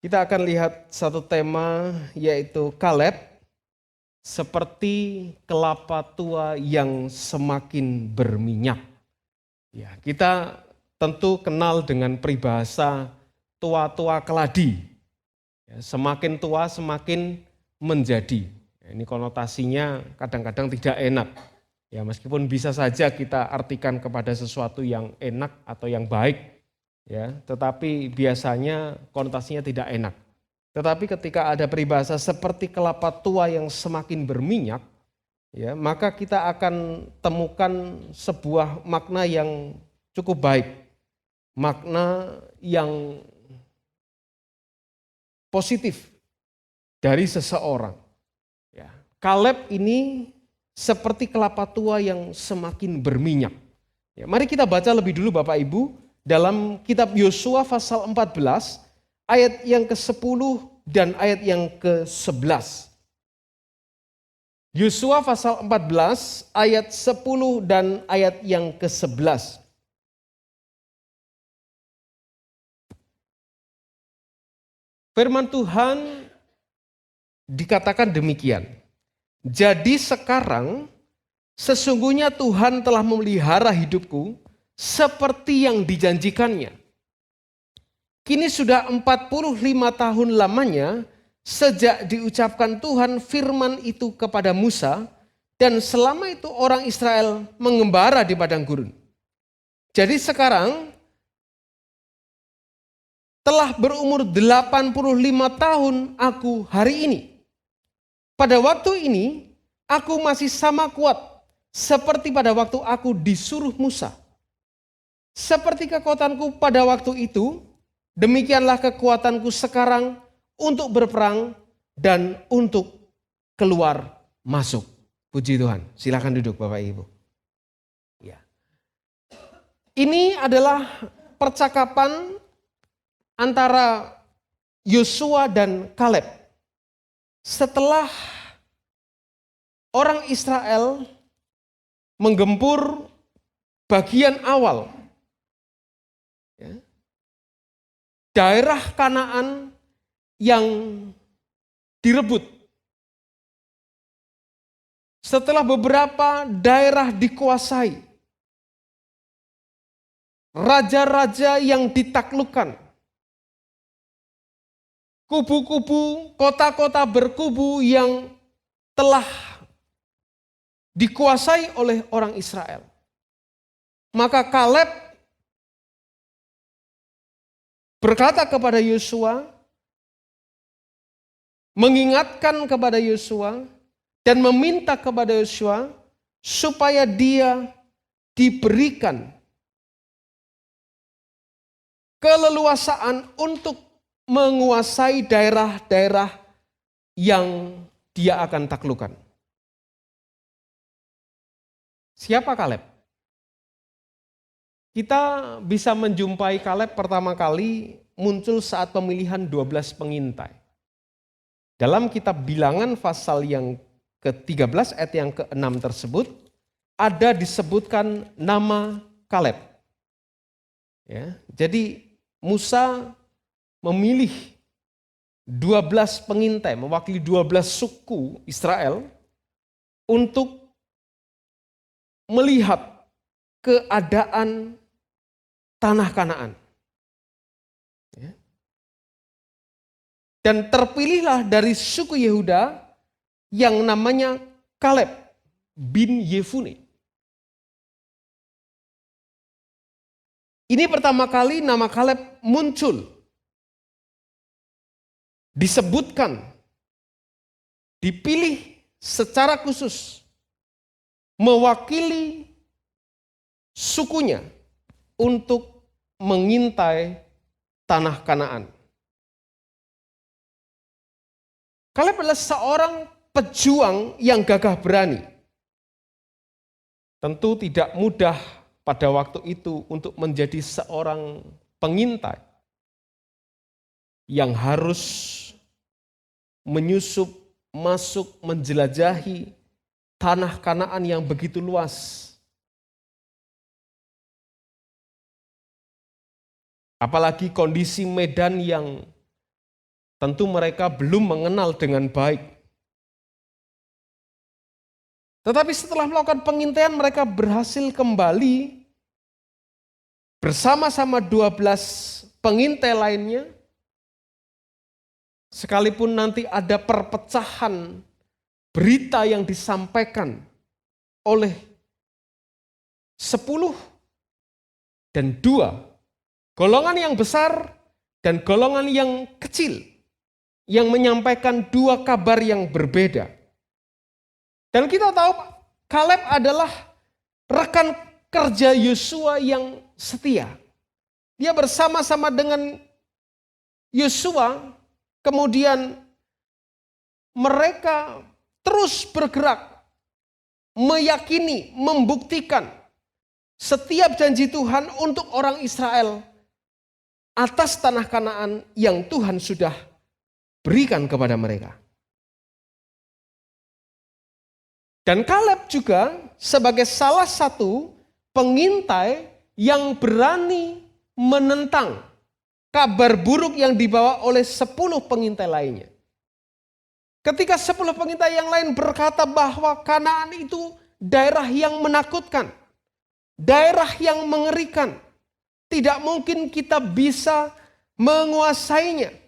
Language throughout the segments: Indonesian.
Kita akan lihat satu tema yaitu Kaleb seperti kelapa tua yang semakin berminyak. Ya, kita tentu kenal dengan peribahasa tua-tua keladi. Ya, semakin tua semakin menjadi. Ya, ini konotasinya kadang-kadang tidak enak. Ya, meskipun bisa saja kita artikan kepada sesuatu yang enak atau yang baik. Ya, tetapi biasanya konotasinya tidak enak. Tetapi ketika ada peribahasa seperti kelapa tua yang semakin berminyak, ya, maka kita akan temukan sebuah makna yang cukup baik, makna yang positif dari seseorang. Ya, Kaleb ini seperti kelapa tua yang semakin berminyak. Ya, mari kita baca lebih dulu Bapak Ibu dalam kitab Yosua pasal 14 ayat yang ke-10 dan ayat yang ke-11. Yosua pasal 14 ayat 10 dan ayat yang ke-11. Firman Tuhan dikatakan demikian. Jadi sekarang sesungguhnya Tuhan telah memelihara hidupku seperti yang dijanjikannya. Kini sudah 45 tahun lamanya sejak diucapkan Tuhan firman itu kepada Musa, dan selama itu orang Israel mengembara di padang gurun. Jadi sekarang telah berumur 85 tahun aku hari ini. Pada waktu ini aku masih sama kuat seperti pada waktu aku disuruh Musa. Seperti kekuatanku pada waktu itu, demikianlah kekuatanku sekarang untuk berperang dan untuk keluar masuk. Puji Tuhan. Silakan duduk Bapak Ibu. Ya. Ini adalah percakapan antara Yosua dan Kaleb. Setelah orang Israel menggempur bagian awal daerah Kanaan yang direbut. Setelah beberapa daerah dikuasai, raja-raja yang ditaklukkan, kubu-kubu, kota-kota berkubu yang telah dikuasai oleh orang Israel. Maka Kaleb berkata kepada Yosua, mengingatkan kepada Yosua, dan meminta kepada Yosua supaya dia diberikan keleluasaan untuk menguasai daerah-daerah yang dia akan taklukkan. Siapa Kaleb? Kita bisa menjumpai Kaleb pertama kali muncul saat pemilihan 12 pengintai. Dalam kitab Bilangan pasal yang ke-13 ayat yang ke-6 tersebut ada disebutkan nama Kaleb. Ya, jadi Musa memilih 12 pengintai mewakili 12 suku Israel untuk melihat keadaan tanah Kanaan. Dan terpilihlah dari suku Yehuda yang namanya Kaleb bin Yefune. Ini pertama kali nama Kaleb muncul. Disebutkan, dipilih secara khusus mewakili sukunya untuk mengintai tanah Kanaan. Kaleb adalah seorang pejuang yang gagah berani. Tentu tidak mudah pada waktu itu untuk menjadi seorang pengintai yang harus menyusup, masuk, menjelajahi tanah Kanaan yang begitu luas. Apalagi kondisi medan yang tentu mereka belum mengenal dengan baik. Tetapi setelah melakukan pengintaian, mereka berhasil kembali bersama-sama 12 pengintai lainnya. Sekalipun nanti ada perpecahan berita yang disampaikan oleh 10 dan 2, golongan yang besar dan golongan yang kecil, yang menyampaikan 2 kabar yang berbeda. Dan kita tahu Kaleb adalah rekan kerja Yosua yang setia. Dia bersama-sama dengan Yosua, kemudian mereka terus bergerak, meyakini, membuktikan setiap janji Tuhan untuk orang Israel atas tanah Kanaan yang Tuhan sudah berikan kepada mereka. Dan Kaleb juga sebagai salah satu pengintai yang berani menentang kabar buruk yang dibawa oleh 10 pengintai lainnya. Ketika 10 pengintai yang lain berkata bahwa Kanaan itu daerah yang menakutkan, daerah yang mengerikan, tidak mungkin kita bisa menguasainya.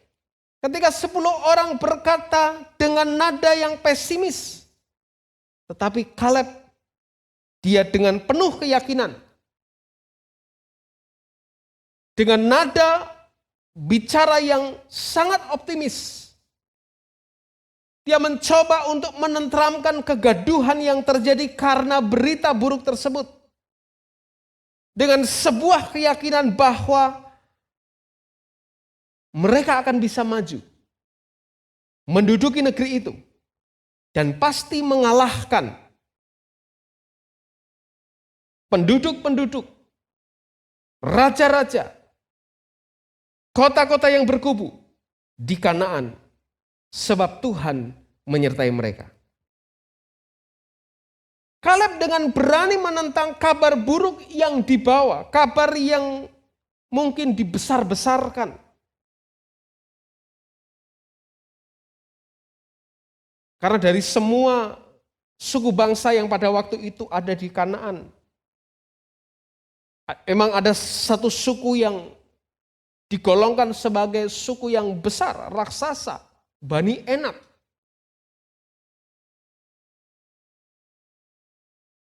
Ketika 10 orang berkata dengan nada yang pesimis, tetapi Kaleb, dia dengan penuh keyakinan, dengan nada bicara yang sangat optimis, dia mencoba untuk menenteramkan kegaduhan yang terjadi karena berita buruk tersebut. Dengan sebuah keyakinan bahwa mereka akan bisa maju, menduduki negeri itu, dan pasti mengalahkan penduduk-penduduk, raja-raja, kota-kota yang berkubu di Kanaan, sebab Tuhan menyertai mereka. Kaleb dengan berani menentang kabar buruk yang dibawa, kabar yang mungkin dibesar-besarkan. Karena dari semua suku bangsa yang pada waktu itu ada di Kanaan, memang ada satu suku yang digolongkan sebagai suku yang besar, raksasa, Bani Enak.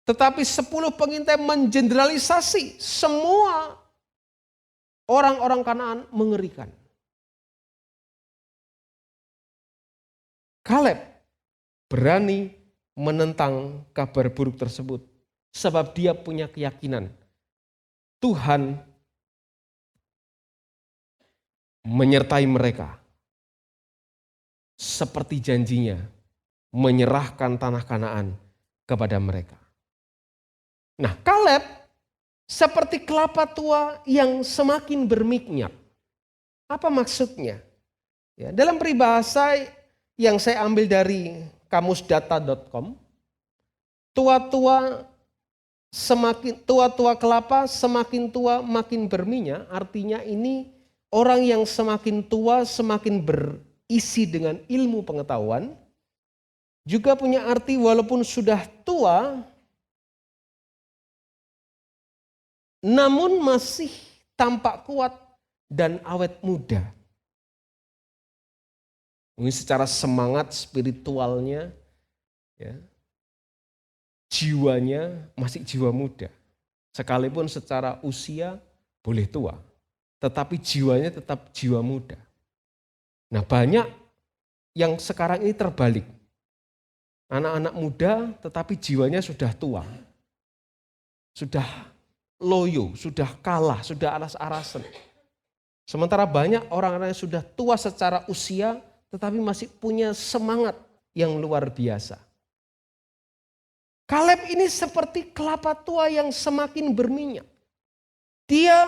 Tetapi 10 pengintai mengeneralisasi semua orang-orang Kanaan mengerikan. Kaleb berani menentang kabar buruk tersebut sebab dia punya keyakinan Tuhan menyertai mereka seperti janjinya menyerahkan tanah Kanaan kepada mereka. Nah, Kaleb seperti kelapa tua yang semakin berminyak. Apa maksudnya? Ya, dalam peribahasa yang saya ambil dari kamusdata.com, tua-tua kelapa semakin tua makin berminyak, artinya ini orang yang semakin tua semakin berisi dengan ilmu pengetahuan. Juga punya arti walaupun sudah tua namun masih tampak kuat dan awet muda. Mungkin secara semangat spiritualnya, ya, jiwanya masih jiwa muda. Sekalipun secara usia boleh tua, tetapi jiwanya tetap jiwa muda. Nah, banyak yang sekarang ini terbalik. Anak-anak muda tetapi jiwanya sudah tua. Sudah loyo, sudah kalah, sudah aras-arasan. Sementara banyak orang-orang yang sudah tua secara usia tetapi masih punya semangat yang luar biasa. Kaleb ini seperti kelapa tua yang semakin berminyak. Dia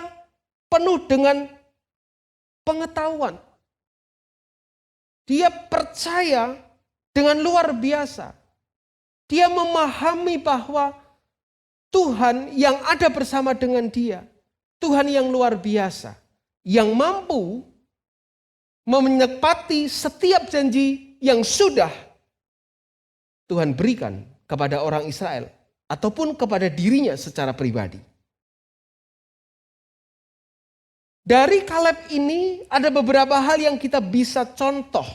penuh dengan pengetahuan. Dia percaya dengan luar biasa. Dia memahami bahwa Tuhan yang ada bersama dengan dia, Tuhan yang luar biasa, yang mampu menepati setiap janji yang sudah Tuhan berikan kepada orang Israel ataupun kepada dirinya secara pribadi. Dari Kaleb ini ada beberapa hal yang kita bisa contoh.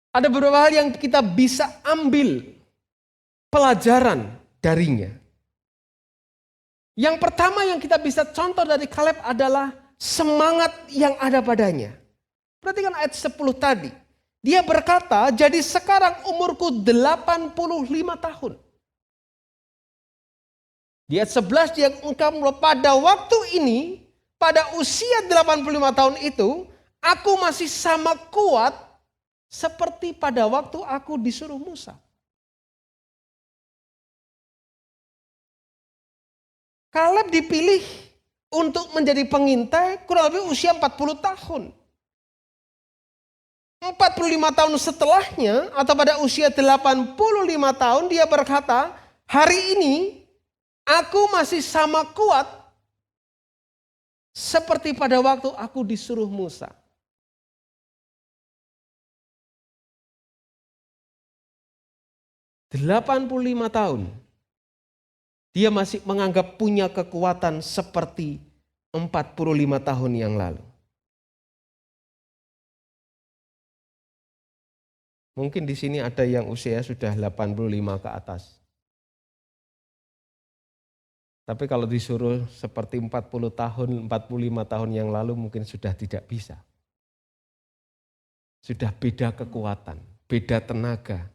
Ada beberapa hal yang kita bisa ambil pelajaran darinya. Yang pertama yang kita bisa contoh dari Kaleb adalah semangat yang ada padanya. Perhatikan ayat 10 tadi. Dia berkata, jadi sekarang umurku 85 tahun. Di ayat 11 dia ungkap pada waktu ini, pada usia 85 tahun itu, aku masih sama kuat seperti pada waktu aku disuruh Musa. Kaleb dipilih untuk menjadi pengintai kurang lebih usia 40 tahun. 45 tahun setelahnya atau pada usia 85 tahun dia berkata, hari ini aku masih sama kuat seperti pada waktu aku disuruh Musa. "85 tahun. Dia masih menganggap punya kekuatan seperti 45 tahun yang lalu. Mungkin di sini ada yang usia sudah 85 ke atas. Tapi kalau disuruh seperti 40 tahun, 45 tahun yang lalu mungkin sudah tidak bisa. Sudah beda kekuatan, beda tenaga.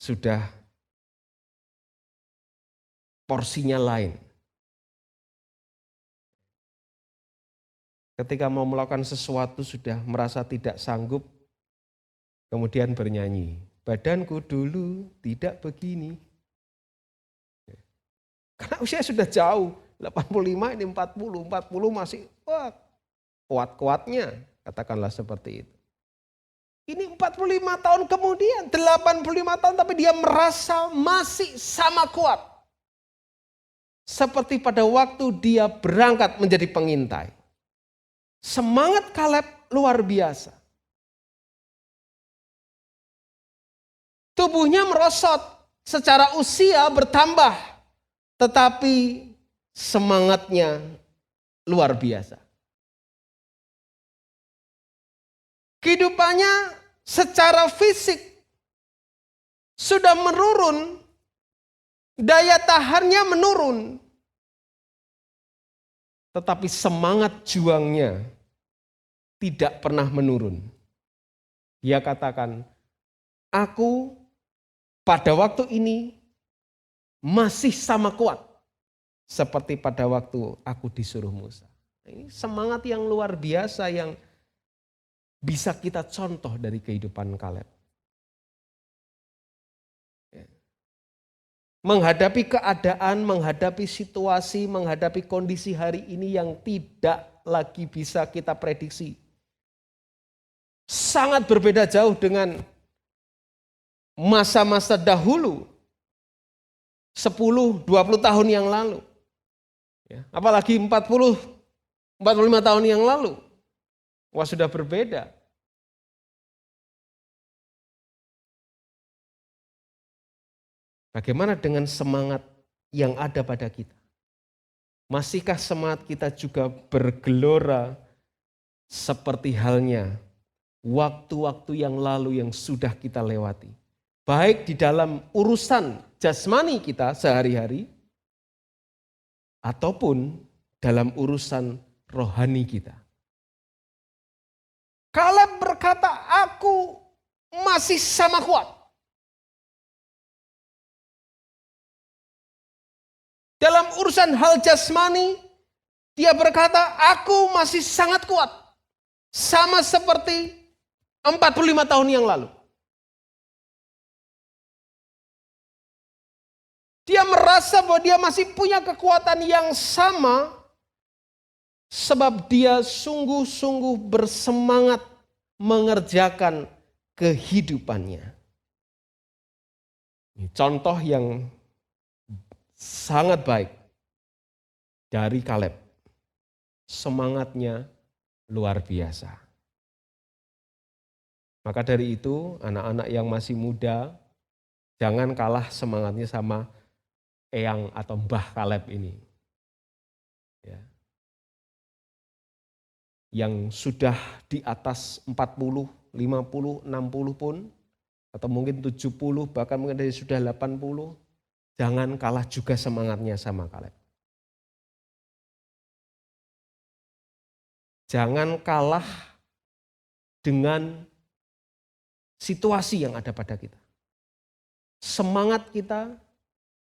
Sudah porsinya lain. Ketika mau melakukan sesuatu sudah merasa tidak sanggup, kemudian bernyanyi, badanku dulu tidak begini. Karena usia sudah jauh, 85 ini 40 masih kuat-kuatnya, katakanlah seperti itu. Ini 45 tahun kemudian, 85 tahun tapi dia merasa masih sama kuat. Seperti pada waktu dia berangkat menjadi pengintai. Semangat Kaleb luar biasa. Tubuhnya merosot, secara usia bertambah, tetapi semangatnya luar biasa. Kehidupannya secara fisik sudah menurun, daya tahannya menurun. Tetapi semangat juangnya tidak pernah menurun. Dia katakan, aku pada waktu ini masih sama kuat seperti pada waktu aku disuruh Musa. Ini semangat yang luar biasa yang bisa kita contoh dari kehidupan Kaleb. Menghadapi keadaan, menghadapi situasi, menghadapi kondisi hari ini yang tidak lagi bisa kita prediksi. Sangat berbeda jauh dengan masa-masa dahulu, 10-20 tahun yang lalu. Apalagi 45 tahun yang lalu. Wah, sudah berbeda. Bagaimana dengan semangat yang ada pada kita? Masihkah semangat kita juga bergelora seperti halnya waktu-waktu yang lalu yang sudah kita lewati? Baik di dalam urusan jasmani kita sehari-hari, ataupun dalam urusan rohani kita. Kaleb berkata, aku masih sama kuat. Dalam urusan hal jasmani, dia berkata, aku masih sangat kuat. Sama seperti 45 tahun yang lalu. Dia merasa bahwa dia masih punya kekuatan yang sama, sebab dia sungguh-sungguh bersemangat mengerjakan kehidupannya. Ini contoh yang sangat baik dari Kaleb. semangatnya luar biasa. Maka dari itu anak-anak yang masih muda, jangan kalah semangatnya sama Eyang atau Mbah Kaleb ini. Ya. Yang sudah di atas 40, 50, 60 pun, atau mungkin 70, bahkan mungkin dari sudah 80, jangan kalah juga semangatnya sama Kaleb. Jangan kalah dengan situasi yang ada pada kita. Semangat kita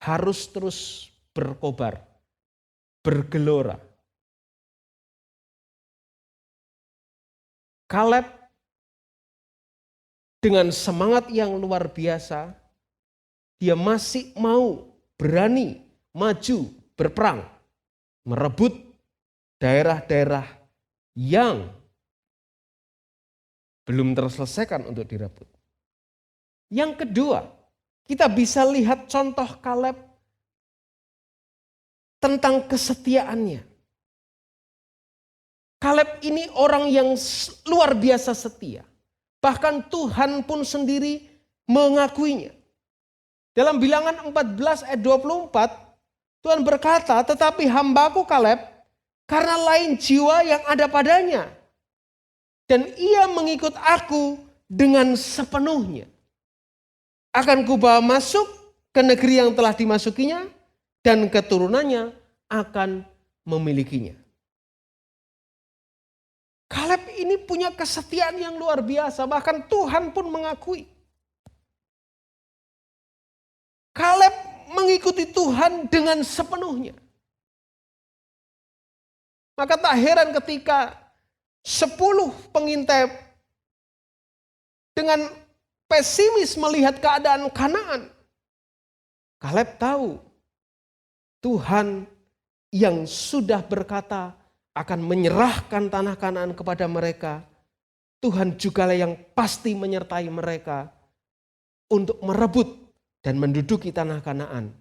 harus terus berkobar, bergelora. Kaleb dengan semangat yang luar biasa, dia masih mau berani maju berperang, merebut daerah-daerah yang belum terselesaikan untuk direbut. Yang kedua, kita bisa lihat contoh Kaleb tentang kesetiaannya. Kaleb ini orang yang luar biasa setia. Bahkan Tuhan pun sendiri mengakuinya. Dalam Bilangan 14 ayat 24, Tuhan berkata, tetapi hambaku Kaleb, karena lain jiwa yang ada padanya. Dan ia mengikut aku dengan sepenuhnya. Akan kubawa masuk ke negeri yang telah dimasukinya, dan keturunannya akan memilikinya. Kaleb ini punya kesetiaan yang luar biasa, bahkan Tuhan pun mengakui. Kaleb mengikuti Tuhan dengan sepenuhnya. Maka tak heran ketika 10 pengintai dengan pesimis melihat keadaan Kanaan. Kaleb tahu Tuhan yang sudah berkata akan menyerahkan tanah Kanaan kepada mereka. Tuhan jugalah yang pasti menyertai mereka untuk merebut dan menduduki tanah Kanaan.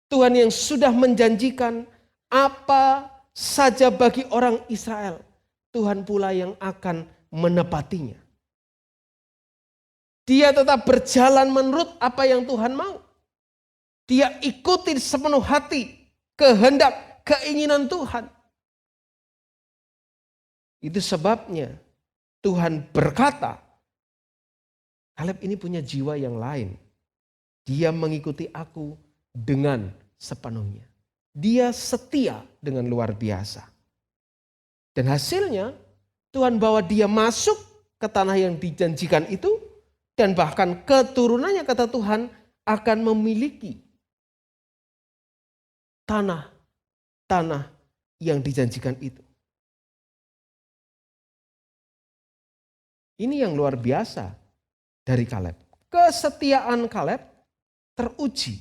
Tuhan yang sudah menjanjikan apa saja bagi orang Israel, Tuhan pula yang akan menepatinya. Dia tetap berjalan menurut apa yang Tuhan mau. Dia ikuti sepenuh hati kehendak, keinginan Tuhan. Itu sebabnya Tuhan berkata, Kaleb ini punya jiwa yang lain. Dia mengikuti aku dengan sepenuhnya. Dia setia dengan luar biasa. Dan hasilnya Tuhan bawa dia masuk ke tanah yang dijanjikan itu. Dan bahkan keturunannya kata Tuhan akan memiliki tanah yang dijanjikan itu. Ini yang luar biasa dari Kaleb. Kesetiaan Kaleb teruji.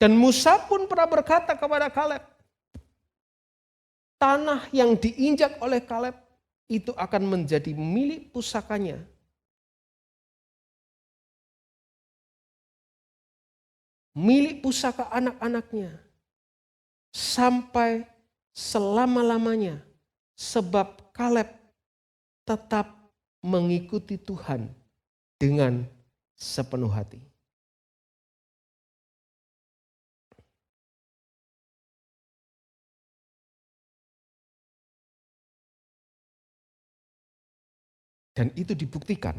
Dan Musa pun pernah berkata kepada Kaleb, tanah yang diinjak oleh Kaleb itu akan menjadi milik pusakanya. Milik pusaka anak-anaknya. Sampai selama-lamanya. Sebab Kaleb tetap mengikuti Tuhan dengan sepenuh hati. Dan itu dibuktikan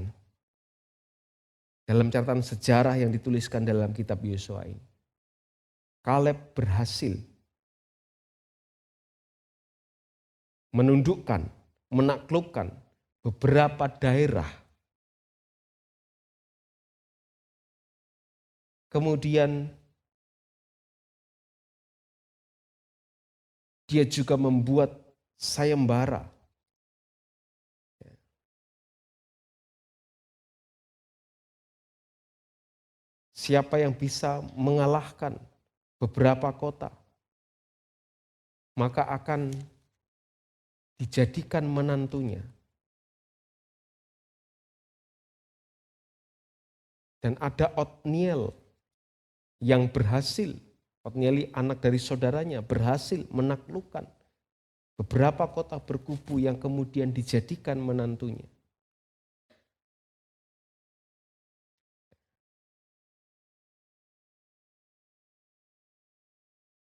dalam catatan sejarah yang dituliskan dalam kitab Yosua ini. Kaleb berhasil menundukkan, menaklukkan beberapa daerah. Kemudian dia juga membuat sayembara. Siapa yang bisa mengalahkan beberapa kota, maka akan dijadikan menantunya. Dan ada Otniel yang berhasil, Otnieli anak dari saudaranya berhasil menaklukkan beberapa kota berkubu yang kemudian dijadikan menantunya.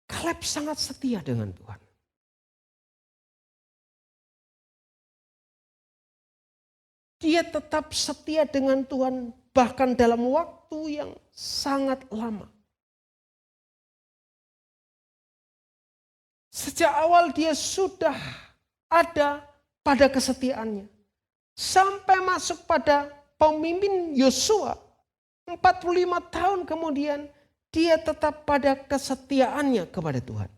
Kaleb sangat setia dengan Tuhan. Dia tetap setia dengan Tuhan bahkan dalam waktu yang sangat lama. Sejak awal dia sudah ada pada kesetiaannya. Sampai masuk pada pemimpin Yosua 45 tahun kemudian dia tetap pada kesetiaannya kepada Tuhan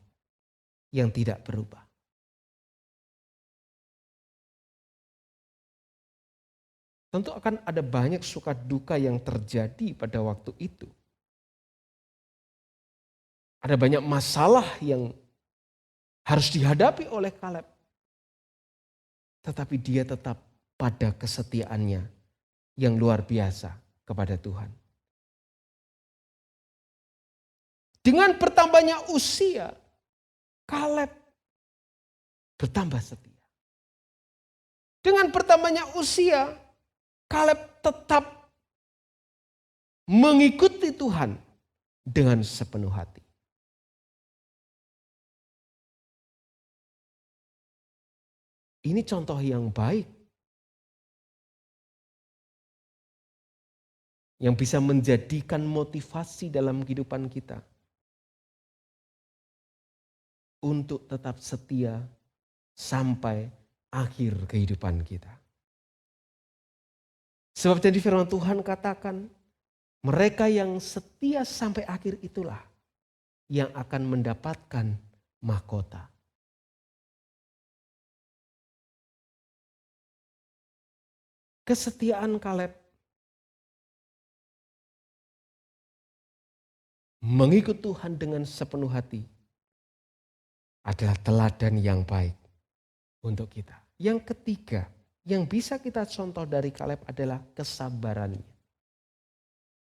yang tidak berubah. Tentu akan ada banyak suka duka yang terjadi pada waktu itu. Ada banyak masalah yang harus dihadapi oleh Kaleb. Tetapi dia tetap pada kesetiaannya yang luar biasa kepada Tuhan. Dengan bertambahnya usia, Kaleb bertambah setia. Dengan bertambahnya usia, Kaleb tetap mengikuti Tuhan dengan sepenuh hati. Ini contoh yang baik yang bisa menjadikan motivasi dalam kehidupan kita untuk tetap setia sampai akhir kehidupan kita. Sebab jadi firman Tuhan katakan, mereka yang setia sampai akhir itulah yang akan mendapatkan mahkota. Kesetiaan Kaleb mengikut Tuhan dengan sepenuh hati adalah teladan yang baik untuk kita. Yang ketiga, yang bisa kita contoh dari Kaleb adalah kesabarannya.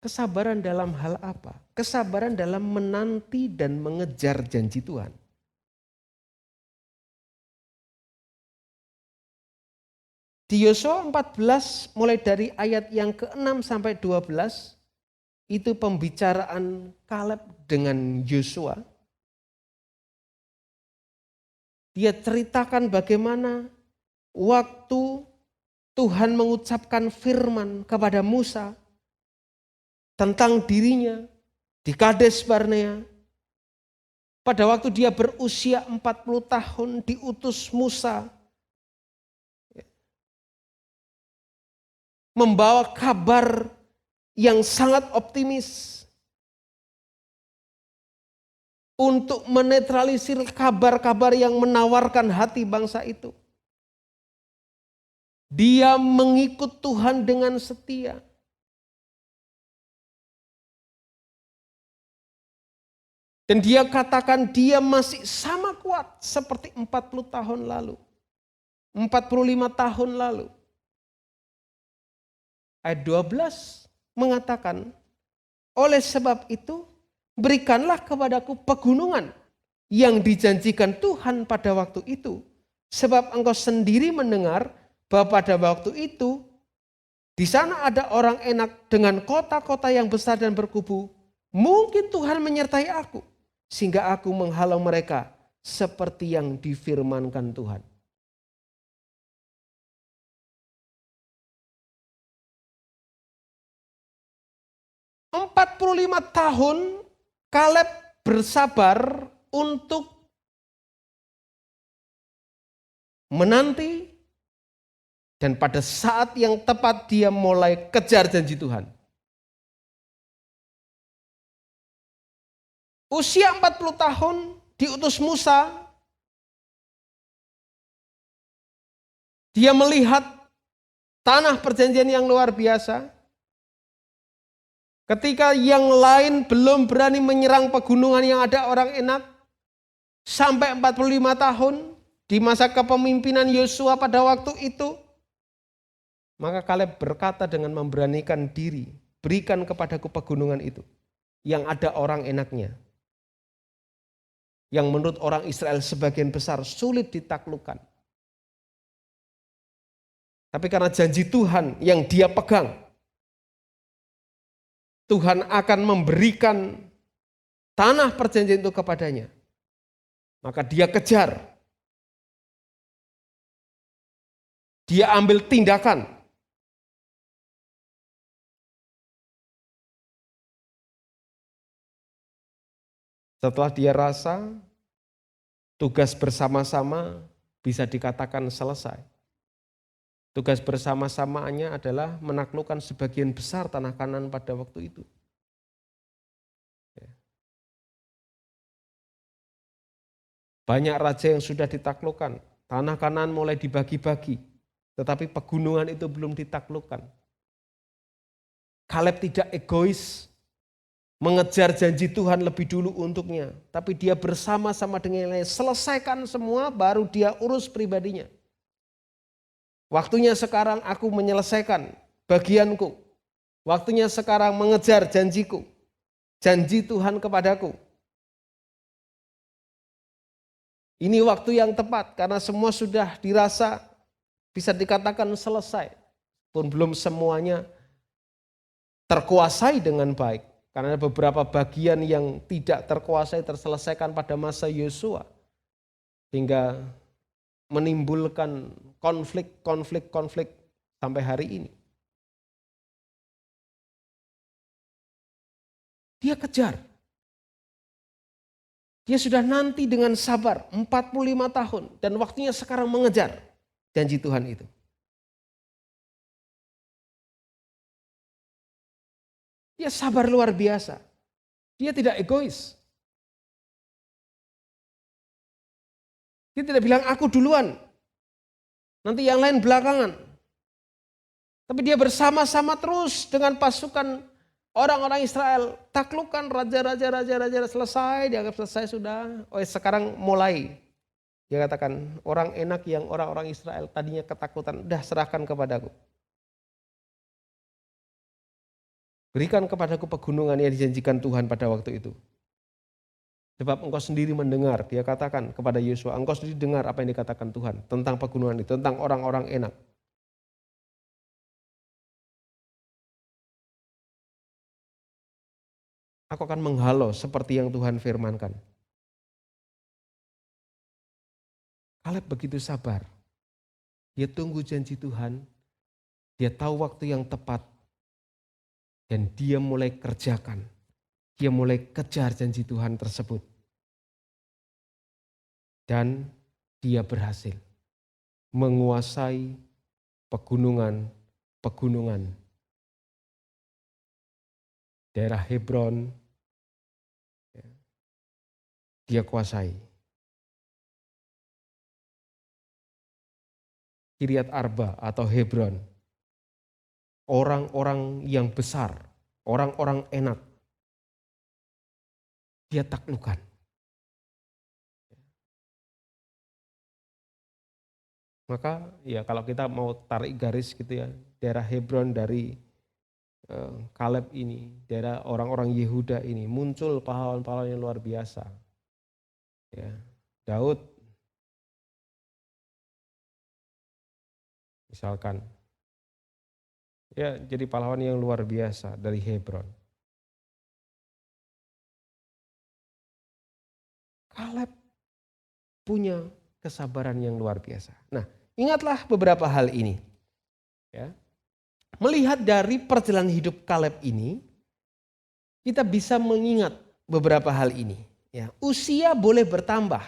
Kesabaran dalam hal apa? Kesabaran dalam menanti dan mengejar janji Tuhan. Di Yosua 14 mulai dari ayat yang ke-6 sampai 12 itu pembicaraan Kaleb dengan Yosua. Dia ceritakan bagaimana waktu Tuhan mengucapkan firman kepada Musa tentang dirinya di Kades Barnea. Pada waktu dia berusia 40 tahun diutus Musa membawa kabar yang sangat optimis untuk menetralisir kabar-kabar yang menawarkan hati bangsa itu. Dia mengikut Tuhan dengan setia. Dan dia katakan dia masih sama kuat seperti 40 tahun lalu. 45 tahun lalu. Ayat 12 mengatakan, oleh sebab itu berikanlah kepadaku pegunungan yang dijanjikan Tuhan pada waktu itu. Sebab engkau sendiri mendengar bahwa pada waktu itu di sana ada orang enak dengan kota-kota yang besar dan berkubu. Mungkin Tuhan menyertai aku sehingga aku menghalau mereka seperti yang difirmankan Tuhan. 45 tahun Kaleb bersabar untuk menanti dan pada saat yang tepat dia mulai kejar janji Tuhan. Usia 40 tahun diutus Musa. Dia melihat tanah perjanjian yang luar biasa. Ketika yang lain belum berani menyerang pegunungan yang ada orang enak. Sampai 45 tahun di masa kepemimpinan Yosua pada waktu itu. Maka Kaleb berkata dengan memberanikan diri, berikan kepadaku pegunungan itu yang ada orang enaknya. Yang menurut orang Israel sebagian besar sulit ditaklukkan. Tapi karena janji Tuhan yang dia pegang, Tuhan akan memberikan tanah perjanjian itu kepadanya. Maka dia kejar. Dia ambil tindakan. Setelah dia rasa tugas bersama-sama bisa dikatakan selesai. Tugas bersama-samanya adalah menaklukkan sebagian besar tanah Kanaan pada waktu itu. Banyak raja yang sudah ditaklukkan, tanah Kanaan mulai dibagi-bagi, tetapi pegunungan itu belum ditaklukkan. Kaleb tidak egois, mengejar janji Tuhan lebih dulu untuknya. Tapi dia bersama-sama dengan yang lain, selesaikan semua baru dia urus pribadinya. Waktunya sekarang aku menyelesaikan bagianku. Waktunya sekarang mengejar janjiku. Janji Tuhan kepadaku. Ini waktu yang tepat karena semua sudah dirasa bisa dikatakan selesai. Pun belum semuanya terkuasai dengan baik. Karena beberapa bagian yang tidak terkuasai terselesaikan pada masa Yosua. Hingga menimbulkan konflik sampai hari ini. Dia kejar. Dia sudah nanti dengan sabar 45 tahun. Dan waktunya sekarang mengejar janji Tuhan itu. Dia sabar luar biasa. Dia tidak egois. Dia tidak bilang aku duluan. Nanti yang lain belakangan. Tapi dia bersama-sama terus dengan pasukan orang-orang Israel. Taklukkan raja-raja selesai. Dianggap selesai sudah. Oh sekarang mulai. Dia katakan orang enak yang orang-orang Israel tadinya ketakutan. Udah serahkan kepadaku. Berikan kepadaku pegunungan yang dijanjikan Tuhan pada waktu itu. Sebab engkau sendiri mendengar, dia katakan kepada Yosua, engkau sendiri dengar apa yang dikatakan Tuhan tentang pegunungan itu, tentang orang-orang enak. Aku akan menghalau seperti yang Tuhan firmankan. Kaleb begitu sabar. Dia tunggu janji Tuhan, dia tahu waktu yang tepat, dan dia mulai kerjakan. Dia mulai kejar janji Tuhan tersebut. Dan dia berhasil menguasai pegunungan. Daerah Hebron, dia kuasai. Kiryat Arba atau Hebron. Orang-orang yang besar, orang-orang enak, dia taklukkan. Maka ya kalau kita mau tarik garis gitu ya, daerah Hebron dari Kaleb ini, daerah orang-orang Yehuda ini, muncul pahlawan-pahlawan yang luar biasa. Ya, Daud, misalkan, ya jadi pahlawan yang luar biasa dari Hebron. Kaleb punya kesabaran yang luar biasa. Nah, ingatlah beberapa hal ini. Ya. Melihat dari perjalanan hidup Kaleb ini, kita bisa mengingat beberapa hal ini. Ya, usia boleh bertambah.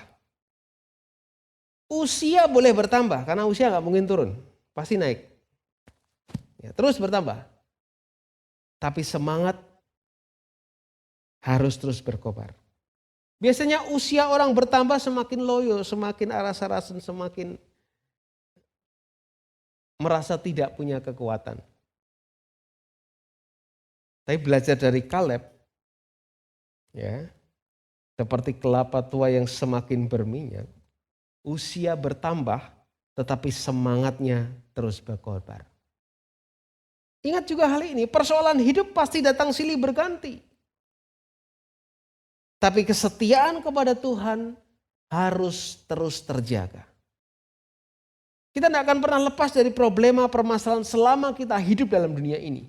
Usia boleh bertambah, karena usia nggak mungkin turun, pasti naik. Ya, terus bertambah. Tapi semangat harus terus berkobar. Biasanya usia orang bertambah semakin loyo, semakin aras-arasan, semakin merasa tidak punya kekuatan. Tapi belajar dari Kaleb, ya, seperti kelapa tua yang semakin berminyak, usia bertambah tetapi semangatnya terus berkobar. Ingat juga hal ini, persoalan hidup pasti datang silih berganti. Tapi kesetiaan kepada Tuhan harus terus terjaga. Kita tidak akan pernah lepas dari problema permasalahan selama kita hidup dalam dunia ini.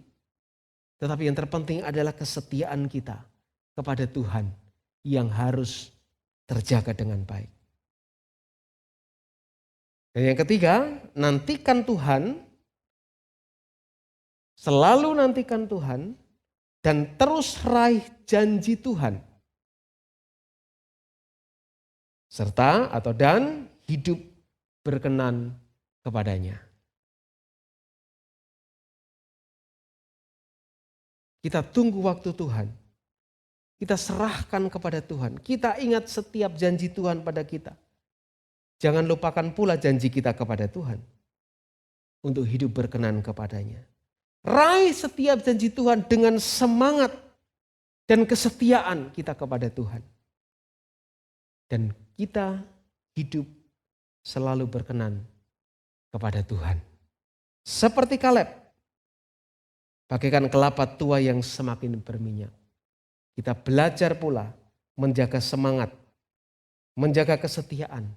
Tetapi yang terpenting adalah kesetiaan kita kepada Tuhan yang harus terjaga dengan baik. Dan yang ketiga, nantikan Tuhan, selalu nantikan Tuhan dan terus raih janji Tuhan. Serta atau dan hidup berkenan kepadanya. Kita tunggu waktu Tuhan. Kita serahkan kepada Tuhan. Kita ingat setiap janji Tuhan pada kita. Jangan lupakan pula janji kita kepada Tuhan. Untuk hidup berkenan kepadanya. Raih setiap janji Tuhan dengan semangat dan kesetiaan kita kepada Tuhan. Dan kita hidup selalu berkenan kepada Tuhan. Seperti Kaleb, bagaikan kelapa tua yang semakin berminyak. Kita belajar pula menjaga semangat, menjaga kesetiaan,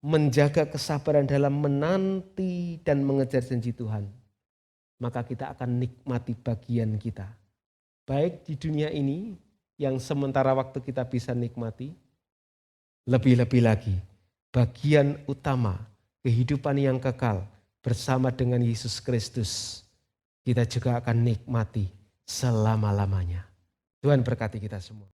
menjaga kesabaran dalam menanti dan mengejar janji Tuhan. Maka kita akan nikmati bagian kita. Baik di dunia ini yang sementara waktu kita bisa nikmati, lebih-lebih lagi bagian utama kehidupan yang kekal bersama dengan Yesus Kristus, kita juga akan nikmati selama-lamanya. Tuhan berkati kita semua.